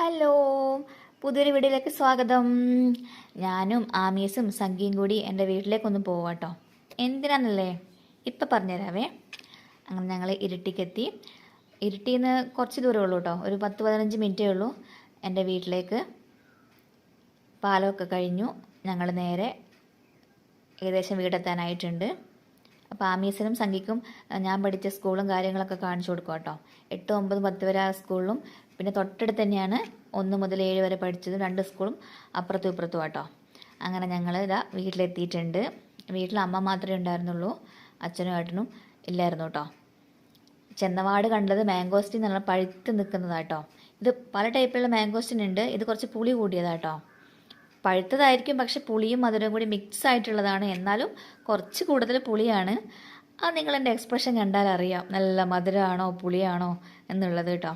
Hello, പുതിയൊരു വീഡിയോയിലേക്ക് സ്വാഗതം. ഞാനും ആമീസും സംഖ്യയും കൂടി എൻ്റെ വീട്ടിലേക്കൊന്ന് പോവാട്ടോ. എന്തിനാന്നല്ലേ ഇപ്പം പറഞ്ഞുതരാവേ. അങ്ങനെ ഞങ്ങൾ ഇരിട്ടിക്കെത്തി. ഇരിട്ടിയിൽ നിന്ന് കുറച്ച് ദൂരമേ ഉള്ളൂ കേട്ടോ, ഒരു 10-15 മിനിറ്റേ ഉള്ളൂ എൻ്റെ വീട്ടിലേക്ക്. പാലമൊക്കെ കഴിഞ്ഞു ഞങ്ങൾ നേരെ ഏകദേശം വീടെത്താനായിട്ടുണ്ട്. അപ്പോൾ ആമീസിനും സംഖ്യയ്ക്കും ഞാൻ പഠിച്ച സ്കൂളും കാര്യങ്ങളൊക്കെ കാണിച്ചു കൊടുക്കും കേട്ടോ. 8, 9, 10 വരെ ആ സ്കൂളിലും പിന്നെ തൊട്ടടുത്ത് തന്നെയാണ് 1 മുതൽ 7 വരെ പഠിച്ചത്. 2 സ്കൂളും അപ്പുറത്തും ഇപ്പുറത്തും കേട്ടോ. അങ്ങനെ ഞങ്ങൾ ഇതാ വീട്ടിലെത്തിയിട്ടുണ്ട്. വീട്ടിൽ അമ്മ മാത്രമേ ഉണ്ടായിരുന്നുള്ളൂ, അച്ഛനും ഏട്ടനും ഇല്ലായിരുന്നു കേട്ടോ. ചെന്നവാട് കണ്ടത് മാംഗോസ്റ്റിൻ എന്നുള്ള പഴുത്ത് നിൽക്കുന്നതാട്ടോ. ഇത് പല ടൈപ്പിലുള്ള മാംഗോസ്റ്റിൻ ഉണ്ട്. ഇത് കുറച്ച് പുളി കൂടിയതാട്ടോ. പഴുത്തതായിരിക്കും, പക്ഷെ പുളിയും മധുരവും കൂടി മിക്സ് ആയിട്ടുള്ളതാണ്. എന്നാലും കുറച്ച് കൂടുതൽ പുളിയാണ്. അത് നിങ്ങളെൻ്റെ എക്സ്പ്രഷൻ കണ്ടാൽ അറിയാം നല്ല മധുരമാണോ പുളിയാണോ എന്നുള്ളത് കേട്ടോ.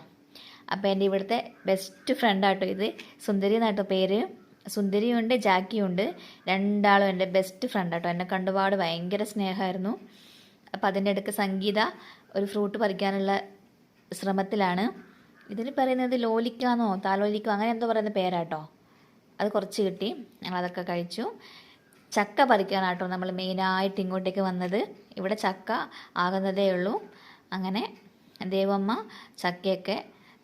അപ്പോൾ എൻ്റെ ഇവിടുത്തെ ബെസ്റ്റ് ഫ്രണ്ടാട്ടോ ഇത്. സുന്ദരി എന്നാട്ടോ പേര്. സുന്ദരിയുണ്ട് ജാക്കിയുണ്ട്, രണ്ടാളും എൻ്റെ ബെസ്റ്റ് ഫ്രണ്ടാട്ടോ. എന്നെ കണ്ടുപാട് ഭയങ്കര സ്നേഹമായിരുന്നു. അപ്പോൾ അതിൻ്റെ ഇടയ്ക്ക് സംഗീത ഒരു ഫ്രൂട്ട് പറിക്കാനുള്ള ശ്രമത്തിലാണ്. ഇതിന് പറയുന്നത് ലോലിക്കാന്നോ താലോലിക്കോ അങ്ങനെ എന്തോ പറയുന്ന പേരാട്ടോ. അത് കുറച്ച് കിട്ടി, ഞങ്ങളതൊക്കെ കഴിച്ചു. ചക്ക പറിക്കാനാട്ടോ നമ്മൾ മെയിനായിട്ട് ഇങ്ങോട്ടേക്ക് വന്നത്. ഇവിടെ ചക്ക ആകുന്നതേ ഉള്ളൂ. അങ്ങനെ ദേവമ്മ ചക്കയൊക്കെ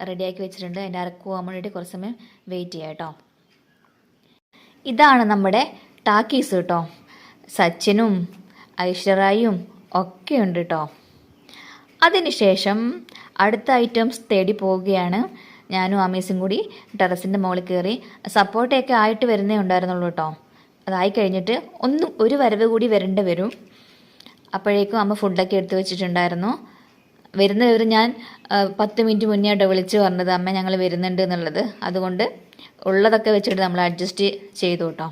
റെഡിയാക്കി വെച്ചിട്ടുണ്ട്. അതിൻ്റെ അരക്ക് പോകാൻ വേണ്ടിയിട്ട് കുറച്ച് സമയം വെയിറ്റ് ചെയ്യാം കേട്ടോ. ഇതാണ് നമ്മുടെ ടാക്കീസ് കേട്ടോ. സച്ചിനും ഐശ്വര്യയും ഒക്കെ ഉണ്ട് കേട്ടോ. അതിനുശേഷം അടുത്ത ഐറ്റംസ് തേടി പോവുകയാണ്. ഞാനും ആമീസും കൂടി ടെറസിൻ്റെ മുകളിൽ കയറി. സപ്പോർട്ടൊക്കെ ആയിട്ട് വരുന്നേ ഉണ്ടായിരുന്നുള്ളൂ കേട്ടോ. അതായി കഴിഞ്ഞിട്ട് ഒരു വരവ് കൂടി വരേണ്ടി വരും. അപ്പോഴേക്കും അമ്മ ഫുഡൊക്കെ എടുത്തു വെച്ചിട്ടുണ്ടായിരുന്നു. വരുന്ന വിവരം ഞാൻ 10 മിനിറ്റ് മുന്നേ ആട്ടോ വിളിച്ച് പറഞ്ഞത്, അമ്മ ഞങ്ങൾ വരുന്നുണ്ട് എന്നുള്ളത്. അതുകൊണ്ട് ഉള്ളതൊക്കെ വെച്ചിട്ട് നമ്മൾ അഡ്ജസ്റ്റ് ചെയ്തു കേട്ടോ.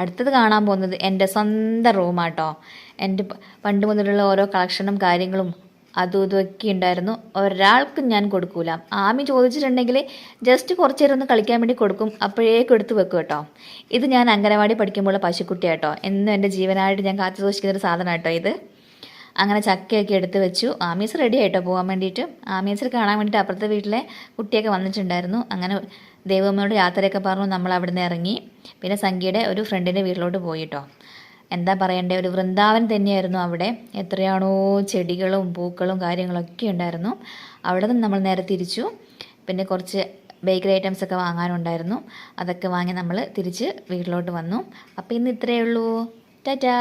അടുത്തത് കാണാൻ പോകുന്നത് എൻ്റെ സ്വന്തം റൂമാട്ടോ. എൻ്റെ പണ്ട് മുതലുള്ള ഓരോ കളക്ഷനും കാര്യങ്ങളും അതും ഇതൊക്കെ ഉണ്ടായിരുന്നു. ഒരാൾക്കും ഞാൻ കൊടുക്കൂല. ആമി ചോദിച്ചിട്ടുണ്ടെങ്കിൽ ജസ്റ്റ് കുറച്ച് നേരം ഒന്ന് കളിക്കാൻ വേണ്ടി കൊടുക്കും, അപ്പോഴേക്കും എടുത്ത് വെക്കും കേട്ടോ. ഇത് ഞാൻ അംഗനവാടി പഠിക്കുമ്പോഴുള്ള പശുക്കുട്ടിയാട്ടോ. എന്നും എൻ്റെ ജീവനായിട്ട് ഞാൻ കാത്തു സൂക്ഷിക്കുന്നൊരു സാധനം കേട്ടോ ഇത്. അങ്ങനെ ചക്കയൊക്കെ എടുത്ത് വെച്ചു. ആമീസ് റെഡി ആയിട്ടോ പോകാൻ വേണ്ടിയിട്ട്. ആമീസിൽ കാണാൻ വേണ്ടിയിട്ട് അപ്പുറത്തെ വീട്ടിലെ കുട്ടിയൊക്കെ വന്നിട്ടുണ്ടായിരുന്നു. അങ്ങനെ ദേവമ്മയോട് യാത്രയൊക്കെ പറഞ്ഞു നമ്മൾ അവിടെ നിന്ന് ഇറങ്ങി. പിന്നെ സംഗീയുടെ ഒരു ഫ്രണ്ടിൻ്റെ വീട്ടിലോട്ട് പോയിട്ടോ. എന്താ പറയണ്ടേ, ഒരു വൃന്ദാവൻ തന്നെയായിരുന്നു അവിടെ. എത്രയാണോ ചെടികളും പൂക്കളും കാര്യങ്ങളൊക്കെ ഉണ്ടായിരുന്നു. അവിടെ നിന്ന് നമ്മൾ നേരെ തിരിച്ചു. പിന്നെ കുറച്ച് ബേക്കറി ഐറ്റംസ് ഒക്കെ വാങ്ങാനുണ്ടായിരുന്നു. അതൊക്കെ വാങ്ങി നമ്മൾ തിരിച്ച് വീട്ടിലോട്ട് വന്നു. അപ്പോൾ ഇന്ന് ഇത്രയേ ഉള്ളൂ. ടാറ്റാ.